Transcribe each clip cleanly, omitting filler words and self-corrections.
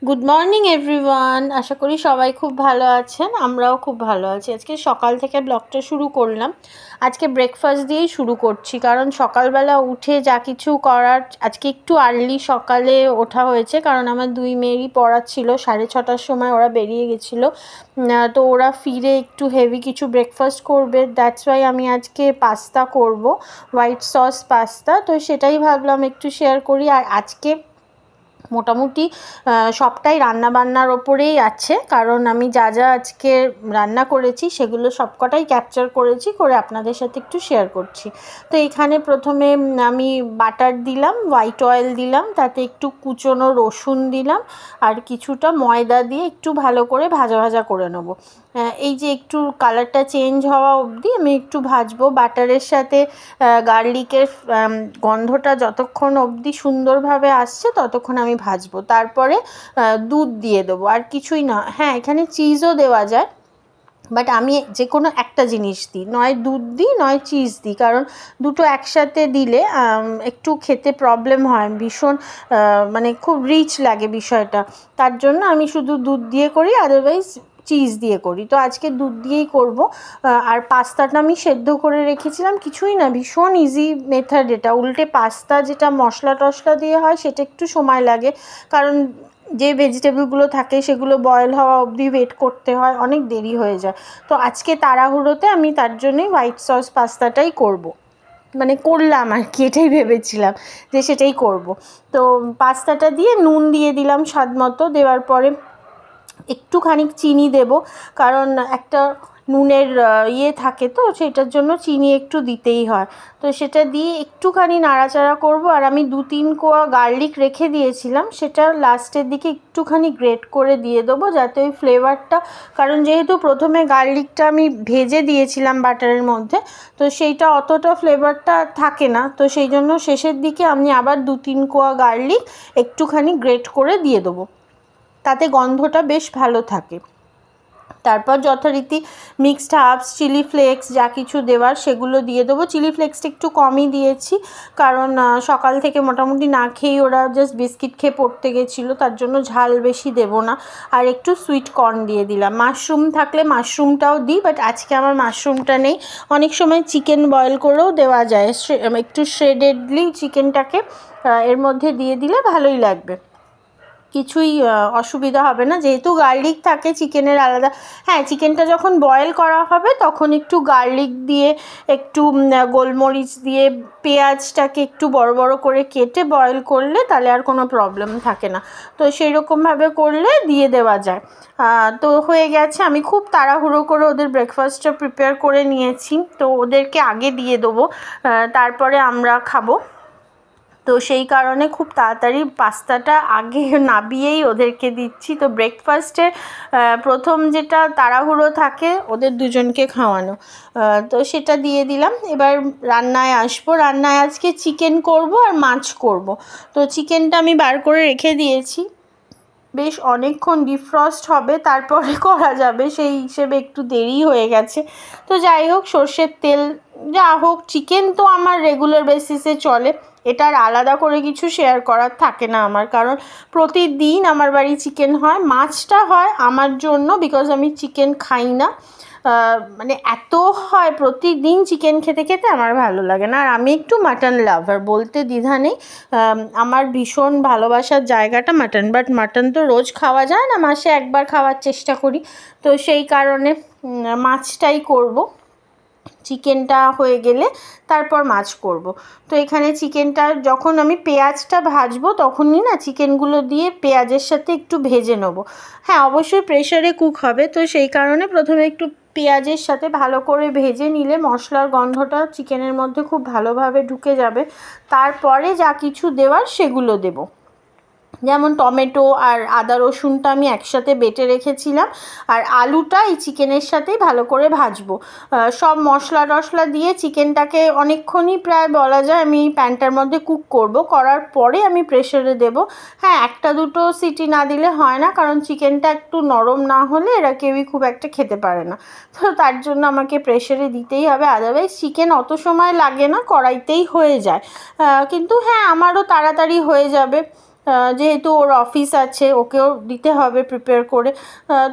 Good morning everyone. আশা করি সবাই খুব ভালো আছেন, আমরাও খুব ভালো আছি। আজকে সকাল থেকে ব্লগটা শুরু করলাম। আজকে ব্রেকফাস্ট দিয়েই শুরু করছি, কারণ সকালবেলা উঠে যা কিছু করার, আজকে একটু আর্লি সকালে ওঠা হয়েছে, কারণ আমার দুই মেয়েরই পড়া ছিল। 6:30টার সময় ওরা বেরিয়ে গেছিলো, তো ওরা ফিরে একটু হেভি কিছু ব্রেকফাস্ট করবে। দ্যাটস ওয়াই আমি আজকে পাস্তা করব, হোয়াইট সস পাস্তা। তো সেটাই ভাবলাম একটু শেয়ার করি। আর আজকে মোটামুটি সবটাই রান্নাবান্নার ওপরেই আছে, কারণ আমি যা যা আজকে রান্না করেছি সেগুলো সবকটাই ক্যাপচার করেছি, করে আপনাদের সাথে একটু শেয়ার করছি। তো এখানে প্রথমে আমি বাটার দিলাম, হোয়াইট অয়েল দিলাম, তাতে একটু কুচনো রসুন দিলাম, আর কিছুটা ময়দা দিয়ে একটু ভালো করে ভাজা ভাজা করে নেব। এই যে একটু কালারটা চেঞ্জ হওয়া অবধি আমি একটু ভাজবো। বাটারের সাথে গার্লিকের গন্ধটা যতক্ষণ অবধি সুন্দরভাবে আসছে ততক্ষণ আমি ভাজবো। তারপরে দুধ দিয়ে দেবো, আর কিছুই না। হ্যাঁ, এখানে চিজও দেওয়া যায়, বাট আমি যে কোনো একটা জিনিস দিই, নয় দুধ দিই নয় চিজ দিই, কারণ দুটো একসাথে দিলে একটু খেতে প্রবলেম হয়, ভীষণ মানে খুব রিচ লাগে বিষয়টা। তার জন্য আমি শুধু দুধ দিয়ে করি, আদারওয়াইজ চিজ দিয়ে করি। তো আজকে দুধ দিয়েই করব। আর পাস্তাটা আমি সেদ্ধ করে রেখেছিলাম, কিছুই না, ভীষণ ইজি মেথড এটা। উল্টে পাস্তা যেটা মশলা টশলা দিয়ে হয় সেটা একটু সময় লাগে, কারণ যে ভেজিটেবলগুলো থাকে সেগুলো বয়েল হওয়া অবধি ওয়েট করতে হয়, অনেক দেরি হয়ে যায়। তো আজকে তাড়াহুড়োতে আমি তার জন্যই হোয়াইট সস পাস্তাটাই করব, মানে করলাম আর কি, এটাই ভেবেছিলাম যে সেটাই করব। তো পাস্তাটা দিয়ে নুন দিয়ে দিলাম স্বাদ মতো, দেওয়ার পরে একটুখানি চিনি দেব, কারণ একটা নুনের থাকে, তো সেটার জন্য চিনি একটু দিতেই হয়। তো সেটা দিয়ে একটুখানি নাড়াচাড়া করব। আর আমি 2-3 কোয়া গার্লিক রেখে দিয়েছিলাম, সেটা লাস্টের দিকে একটুখানি গ্রেট করে দিয়ে দেবো, যাতে ওই ফ্লেভারটা, কারণ যেহেতু প্রথমে গার্লিকটা আমি ভেজে দিয়েছিলাম বাটারের মধ্যে, তো সেইটা অতটা ফ্লেভারটা থাকে না। তো সেই জন্য শেষের দিকে আমি আবার 2-3 কোয়া গার্লিক একটুখানি গ্রেট করে দিয়ে দেবো, তাতে গন্ধটা বেশ ভালো থাকে। তারপর যথারীতি মিক্সড হার্বস, চিলি ফ্লেক্স যা কিছু দেওয়ার সেগুলো দিয়ে দেবো। চিলি ফ্লেক্সটা একটু কমই দিয়েছি, কারণ সকাল থেকে মোটামুটি না খেয়েই ওরা জাস্ট বিস্কিট খেয়ে পড়তে গেছিলো, তার জন্য ঝাল বেশি দেবো না। আর একটু সুইট কর্ন দিয়ে দিলাম। মাশরুম থাকলে মাশরুমটাও দিই, বাট আজকে আমার মাশরুমটা নেই। অনেক সময় চিকেন বয়েল করেও দেওয়া যায়, একটু শ্রেডেডলি চিকেনটাকে এর মধ্যে দিয়ে দিলে ভালোই লাগবে, কিছুই অসুবিধা হবে না, যেহেতু গার্লিক থাকে চিকেনের আলাদা। হ্যাঁ, চিকেনটা যখন বয়েল করা হবে তখন একটু গার্লিক দিয়ে, একটু গোলমরিচ দিয়ে, পেঁয়াজটাকে একটু বড় বড় করে কেটে বয়েল করলে তাহলে আর কোনো প্রবলেম থাকে না। তো সেই রকমভাবে করলে দিয়ে দেওয়া যায়। তো হয়ে গেছে। আমি খুব তাড়াহুড়ো করে ওদের ব্রেকফাস্টটা প্রিপেয়ার করে নিয়েছি, তো ওদেরকে আগে দিয়ে দেবো, তারপরে আমরা খাবো। তো সেই কারণে খুব তাড়াতাড়ি পাস্তাটা আগে নামিয়েই ওদেরকে দিচ্ছি। তো ব্রেকফাস্টে প্রথম যেটা তাড়াহুড়ো থাকে ওদের দুজনকে খাওয়ানো, তো সেটা দিয়ে দিলাম। এবার রান্নায় আসবো। রান্নায় আজকে চিকেন করব আর মাছ করব। তো চিকেনটা আমি বার করে রেখে দিয়েছি, বেশ অনেকক্ষণ ডিফ্রস্ট হবে তারপরে করা যাবে, সেই হিসেবে একটু দেরি হয়ে গেছে। তো যাই হোক, সর্ষের তেল যা হোক, চিকেন তো আমার রেগুলার বেসিসে চলে, এটার আলাদা করে কিছু শেয়ার করার থাকে না আমার, কারণ প্রতিদিন আমার বাড়ি চিকেন হয়। মাছটা হয় আমার জন্য, বিকজ আমি চিকেন খাই না, মানে এত হয় প্রতিদিন চিকেন খেতে খেতে আমার ভালো লাগে না। আর আমি একটু মাটন লাভার, বলতে দ্বিধা নেই, আমার ভীষণ ভালোবাসার জায়গাটা মাটন, বাট মাটন তো রোজ খাওয়া যায় না, মাসে একবার খাওয়ার চেষ্টা করি। তো সেই কারণে মাছটাই করব। চিকেনটা হয়ে গেলে তারপর মাছ করব। তো এখানে চিকেনটা যখন আমি পেঁয়াজটা ভাজবো তখনই না চিকেনগুলো দিয়ে পেঁয়াজের সাথে একটু ভেজে নেব। হ্যাঁ, অবশ্যই প্রেশারে কুক হবে, তো সেই কারণে প্রথমে একটু পেঁয়াজের সাথে ভালো করে ভেজে নিলে মশলার গন্ধটা চিকেনের মধ্যে খুব ভালোভাবে ঢুকে যাবে। তারপরে যা কিছু দেওয়ার সেগুলো দেবো, যেমন টমেটো আর আদা রসুনটা আমি একসাথে বেটে রেখেছিলাম, আর আলুটা এই চিকেনের সাথেই ভালো করে ভাজবো। সব মশলা টশলা দিয়ে চিকেনটাকে অনেকক্ষণই প্রায় বলা যায় আমি প্যানটার মধ্যে কুক করব, করার পরে আমি প্রেশারে দেব। হ্যাঁ, 1-2 সিটি না দিলে হয় না, কারণ চিকেনটা একটু নরম না হলে এরা কেউই খুব একটা খেতে পারে না, তো তার জন্য আমাকে প্রেশারে দিতেই হবে। আদারওয়াইজ চিকেন অত সময় লাগে না, কড়াইতেই হয়ে যায়। কিন্তু হ্যাঁ, আমারও তাড়াতাড়ি হয়ে যাবে। যেহেতু ওর অফিস আছে, ওকেও দিতে হবে প্রিপেয়ার করে।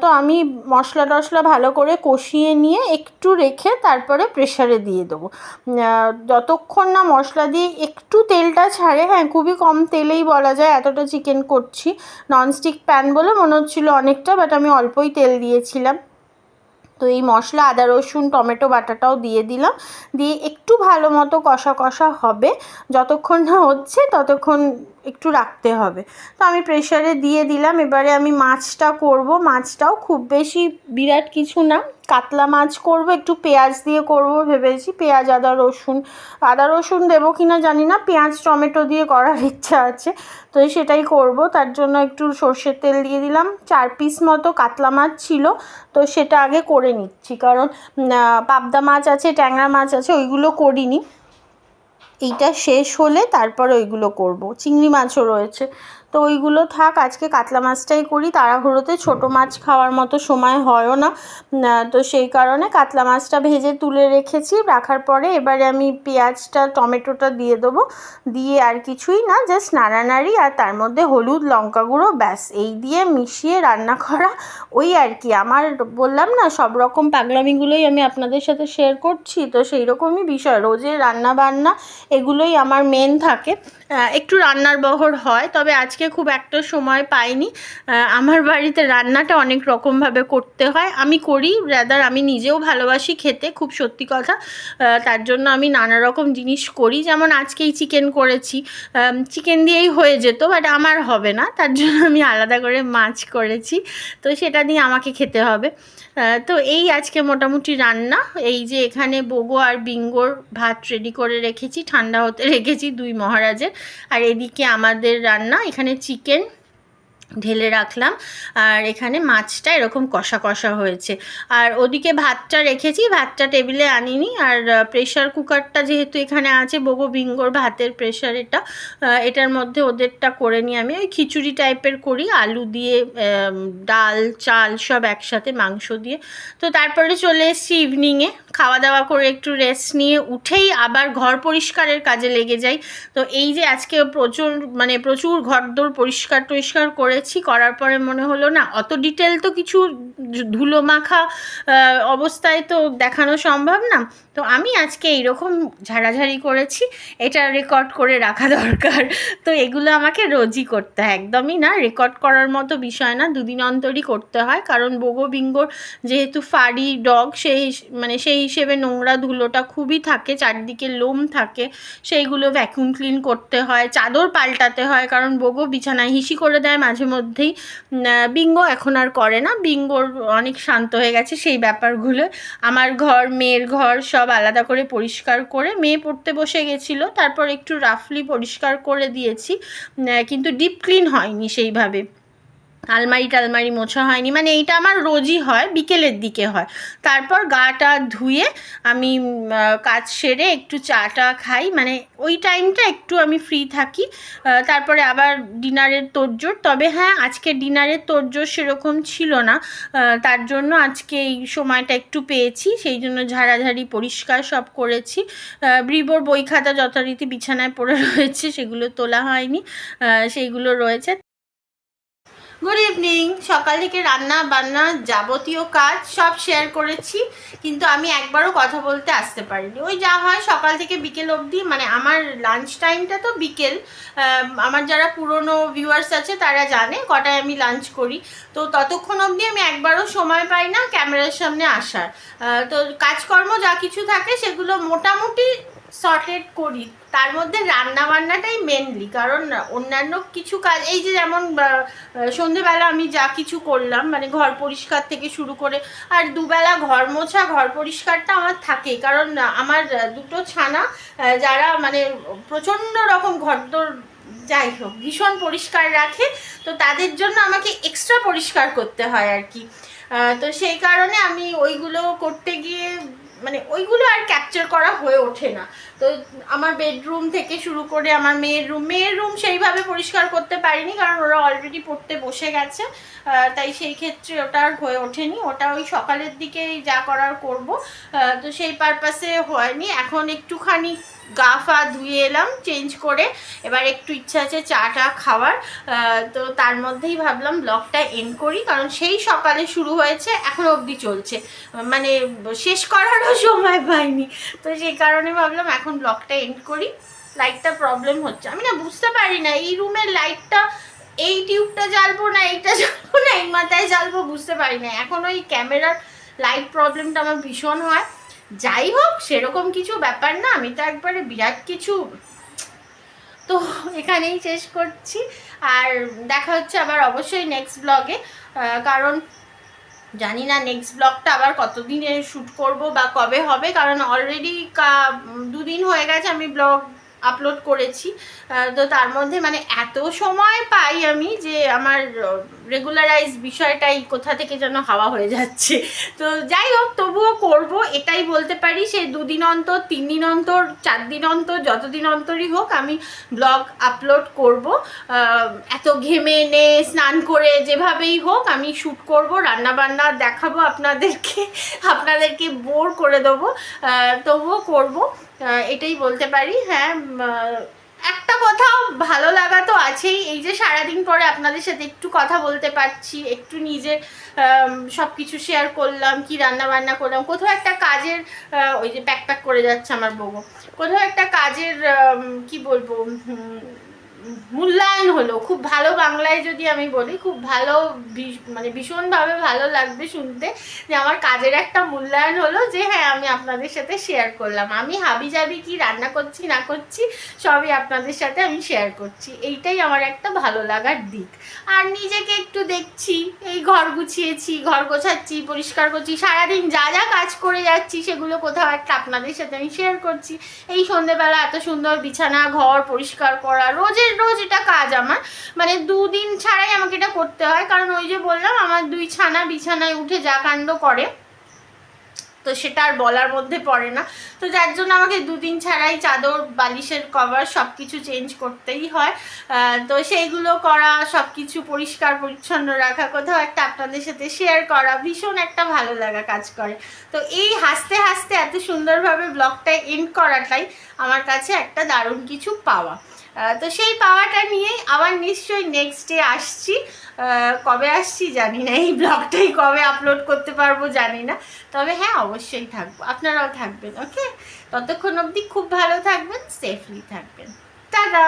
তো আমি মশলা টশলা ভালো করে কষিয়ে নিয়ে একটু রেখে তারপরে প্রেশারে দিয়ে দেবো। যতক্ষণ না মশলা দিয়ে একটু তেলটা ছাড়ে, হ্যাঁ খুবই কম তেলেই বলা যায়, এতটা চিকেন করছি। ননস্টিক প্যান বলে মনে হচ্ছিলো অনেকটা, বাট আমি অল্পই তেল দিয়েছিলাম। তো এই মশলা, আদা রসুন টমেটো বাটাটাও দিয়ে দিলাম, দিয়ে একটু ভালো মতো কষা কষা হবে। যতক্ষণ না হচ্ছে ততক্ষণ একটু রাখতে হবে। তো আমি প্রেশারে দিয়ে দিলাম। এবারে আমি মাছটা করব। মাছটাও খুব বেশি বিরাট কিছু না, কাতলা মাছ করব, একটু পেঁয়াজ দিয়ে করব ভেবেছি। পেঁয়াজ আদা রসুন দেবো কি না জানি না, পেঁয়াজ টমেটো দিয়ে করার ইচ্ছা আছে, তো সেটাই করব। তার জন্য একটু সর্ষের তেল দিয়ে দিলাম। 4 পিস মতো কাতলা মাছ ছিল, তো সেটা আগে করে নিচ্ছি, কারণ পাবদা মাছ আছে, ট্যাংরা মাছ আছে, ওইগুলো করিনি। এইটা শেষ হলে তারপরে ওইগুলো করব। চিংড়ি মাছও রয়েছে, তো ওইগুলো থাক, আজকে কাতলা মাছটাই করি। তাড়াহুড়োতে ছোটো মাছ খাওয়ার মতো সময় হয়ও না, তো সেই কারণে কাতলা মাছটা ভেজে তুলে রেখেছি। রাখার পরে এবারে আমি পেঁয়াজটা টমেটোটা দিয়ে দেবো, দিয়ে আর কিছুই না, জাস্ট নাড়ানাড়ি, আর তার মধ্যে হলুদ লঙ্কা গুঁড়ো, ব্যাস এই দিয়ে মিশিয়ে রান্না করা। ওই আর কি, আমার বললাম না সব রকম পাগলামিগুলোই আমি আপনাদের সাথে শেয়ার করছি, তো সেই রকমই বিষয়। রোজের রান্না বান্না এগুলোই আমার মেন থাকে। একটু রান্নার বহর হয়, তবে আজকে খুব একটা সময় পাইনি। আমার বাড়িতে রান্নাটা অনেক রকমভাবে করতে হয়, আমি করি, রাদার আমি নিজেও ভালোবাসি খেতে, খুব সত্যি কথা। তার জন্য আমি নানা রকম জিনিস করি, যেমন আজকেই চিকেন করেছি। চিকেন দিয়েই হয়ে যেত, বাট আমার হবে না, তার জন্য আমি আলাদা করে মাছ করেছি, তো সেটা দিয়ে আমাকে খেতে হবে। তো এই আজকে মোটামুটি রান্না। এই যে এখানে বোগো আর বিঙ্গোর ভাত রেডি করে রেখেছি, ঠান্ডা হতে রেখেছি, 2 মহারাজের। আর এদিকে আমাদের রান্না, এখানে চিকেন ঢেলে রাখলাম, আর এখানে মাছটা এরকম কষা কষা হয়েছে। আর ওদিকে ভাতটা রেখেছি, ভাতটা টেবিলে আনিনি। আর প্রেশার কুকারটা যেহেতু এখানে আছে, বোগো বিঙ্গোর ভাতের প্রেশার, এটার মধ্যে ওদেরটা করে নিয়ে আমি ওই খিচুড়ি টাইপের করি, আলু দিয়ে, ডাল চাল সব একসাথে, মাংস দিয়ে। তো তারপরে চলে এসেছি ইভিনিংয়ে, খাওয়া দাওয়া করে একটু রেস্ট নিয়ে উঠেই আবার ঘর পরিষ্কারের কাজে লেগে যাই। তো এই যে আজকে প্রচুর ঘরদোর পরিষ্কার করেছি, করার পরে মনে হলো না অত ডিটেল তো কিছু ধুলো মাখা অবস্থায় তো দেখানো সম্ভব না, তো আমি আজকে এইরকম ঝাড়াঝাড়ি করেছি, এটা রেকর্ড করে রাখা দরকার। তো এগুলো আমাকে রোজই করতে হয়, একদমই না রেকর্ড করার মতো বিষয় না, 2 দিন অন্তরই করতে হয়। কারণ বোগো বিঙ্গোর যেহেতু ফাড়ি ডগ, সেই হিসেবে নোংরা ধুলোটা খুবই থাকে, চারদিকে লোম থাকে, সেইগুলো ভ্যাকুম ক্লিন করতে হয়, চাদর পাল্টাতে হয়, কারণ বোগো বিছানায় হিসি করে দেয় মাঝে মধ্যেই। বিঙ্গো এখন আর করে না, বিঙ্গোর অনেক শান্ত হয়ে গেছে সেই ব্যাপারগুলো। আমার ঘর, মেয়ের ঘর সব আলাদা করে পরিষ্কার করে, মেয়ে পড়তে বসে গেছিলো, তারপর একটু রাফলি পরিষ্কার করে দিয়েছি, কিন্তু ডিপ ক্লিন হয়নি সেইভাবে। আলমারি মোছা হয়নি, মানে এইটা আমার রোজই হয়, বিকেলের দিকে হয়। তারপর গাটা ধুয়ে আমি কাজ সেরে একটু চাটা খাই, মানে ওই টাইমটা একটু আমি ফ্রি থাকি। তারপরে আবার ডিনারের তোড়জোড়। তবে হ্যাঁ, আজকে ডিনারের তোড়জোড় সেরকম ছিল না, তার জন্য আজকে এই সময়টা একটু পেয়েছি, সেই জন্য ঝাড়াঝাড়ি পরিষ্কার সব করেছি। ব্রিবোর বই খাতা যথারীতি বিছানায় পড়ে রয়েছে, সেগুলো তোলা হয়নি, সেইগুলো রয়েছে। Good evening. সকাল থেকে রান্না বান্না যাবতীয় কাজ সব শেয়ার করেছি, কিন্তু আমি একবারও কথা বলতে আসতে পারিনি। ওই যা হয় সকাল থেকে বিকেল অবধি, মানে আমার লাঞ্চ টাইমটা তো বিকেল। আমার যারা পুরনো ভিউয়ার্স আছে তারা জানে কটায় আমি লাঞ্চ করি, তো ততক্ষণ অবধি আমি একবারও সময় পাই না ক্যামেরার সামনে আসার। তো কাজকর্ম যা কিছু থাকে সেগুলো মোটামুটি সর্টেড করি, তার মধ্যে রান্না বান্নাটাই মেনলি, কারণ অন্যান্য কিছু কাজ, এই যে যেমন সন্ধেবেলা আমি যা কিছু করলাম, মানে ঘর পরিষ্কার থেকে শুরু করে, আর দুবেলা ঘর মোছা ঘর পরিষ্কারটা আমার থাকে, কারণ আমার 2টো ছানা যারা মানে প্রচণ্ড রকম ঘরদোর, যাই হোক ভীষণ পরিষ্কার রাখে, তো তাদের জন্য আমাকে এক্সট্রা পরিষ্কার করতে হয় আর কি। তো সেই কারণে আমি ওইগুলো করতে গিয়ে মানে ওইগুলো আর ক্যাপচার করা হয়ে ওঠে না। তো আমার বেডরুম থেকে শুরু করে আমার মেয়ের রুম সেইভাবে পরিষ্কার করতে পারিনি, কারণ ওরা অলরেডি পড়তে বসে গেছে, তাই সেই ক্ষেত্রে ওটা আর হয়ে ওঠেনি, ওটা ওই সকালের দিকেই যা করার করব, তো সেই পারপাসে হয়নি। এখন একটুখানি গা ফা ধুয়ে এলাম চেঞ্জ করে, এবার একটু ইচ্ছা আছে চা টা খাওয়ার। তো তার মধ্যেই ভাবলাম ব্লগটা এন্ড করি, কারণ সেই সকালে শুরু হয়েছে এখনো অবধি চলছে, মানে শেষ করারও সময় পাইনি। তো সেই কারণে ভাবলাম এখন ব্লগটা এন্ড করি। লাইটটা প্রবলেম হচ্ছে, আমি না বুঝতে পারি না এই রুমের লাইটটা, এই টিউবটা জ্বালবো না এইটা জ্বালবো না এই মাথায় জ্বালবো বুঝতে পারি না। এখন ওই ক্যামেরার লাইট প্রবলেমটা আমার ভীষণ হয়। যাই হোক, সেরকম কিছু ব্যাপার না, আমি তো একবারে বিরাট কিছু। তো এখানেই শেষ করছি, আর দেখা হচ্ছে আবার অবশ্যই নেক্সট ব্লগে। কারণ জানি না নেক্সট ব্লগটা আবার কতদিনে শ্যুট করব বা কবে হবে, কারণ অলরেডি 2 দিন হয়ে গেছে আমি ব্লগ আপলোড করেছি। তো তার মধ্যে মানে এত সময় পাই আমি যে আমার রেগুলারাইজ বিষয়টাই কোথা থেকে যেন হাওয়া হয়ে যাচ্ছে। তো যাই হোক, তবুও করব, এটাই বলতে পারি। সে 2 দিন অন্তর, 3 দিন অন্তর, 4 দিন অন্তর, যতদিন অন্তরই হোক আমি ব্লগ আপলোড করব। এত ঘেমে নে স্নান করে যেভাবেই হোক আমি শ্যুট করব, রান্নাবান্না দেখাবো আপনাদেরকে বোর করে দেবো, তবুও করব, এটাই বলতে পারি। হ্যাঁ, একটা কথা ভালো লাগা তো আছেই, এই যে সারাদিন পরে আপনাদের সাথে একটু কথা বলতে পারছি, একটু নিজের সব কিছু শেয়ার করলাম, কি রান্না বান্না করলাম, কোথাও একটা কাজের, ওই যে প্যাক প্যাক করে যাচ্ছে আমার বউ, কোথাও একটা কাজের কি বলবো মূল্যায়ন হলো। খুব ভালো বাংলায় যদি আমি বলি, খুব ভালো, মানে ভীষণভাবে ভালো লাগবে শুনতে যে আমার কাজের একটা মূল্যায়ন হলো, যে হ্যাঁ আমি আপনাদের সাথে শেয়ার করলাম, আমি হাবি জাবি কি রান্না করছি না করছি সবই আপনাদের সাথে আমি শেয়ার করছি, এইটাই আমার একটা ভালো লাগার দিক। আর নিজেকে একটু দেখছি, এই ঘর গুছিয়েছি, ঘর গোছাচ্ছি, পরিষ্কার করছি, সারাদিন যা যা কাজ করে যাচ্ছি সেগুলো কোথাও একটা আপনাদের সাথে আমি শেয়ার করছি। এই সন্ধেবেলা এত সুন্দর বিছানা ঘর পরিষ্কার করা, রোজের রোজ এটা কাজ আমার, মানে 2 দিন ছাড়াই আমাকে এটা করতে হয়, কারণ ওই যে বললাম আমার 2 ছানা বিছানায় উঠে যা কাণ্ড করে, তো সেটা আর বলার মধ্যে পড়ে না। তো যার জন্য আমাকে 2 দিন ছাড়াই চাদর বালিশের কভার সব কিছু চেঞ্জ করতেই হয়। তো সেইগুলো করা, সব কিছু পরিষ্কার পরিচ্ছন্ন রাখা, কোথাও একটা আপনাদের সাথে শেয়ার করা, ভীষণ একটা ভালো লাগা কাজ করে। তো এই হাসতে হাসতে এত সুন্দরভাবে ব্লগটা এন্ড করাটাই আমার কাছে একটা দারুণ কিছু পাওয়া। তো সেই পাওয়াটা নিয়েই আবার নিশ্চয়ই নেক্সট ডে আসছি। কবে আসছি জানি না, এই ব্লগটাই কবে আপলোড করতে পারবো জানি না, তবে হ্যাঁ অবশ্যই থাকবো, আপনারাও থাকবেন। ওকে, ততক্ষণ অবধি খুব ভালো থাকবেন, সেফলি থাকবেন। টাটা।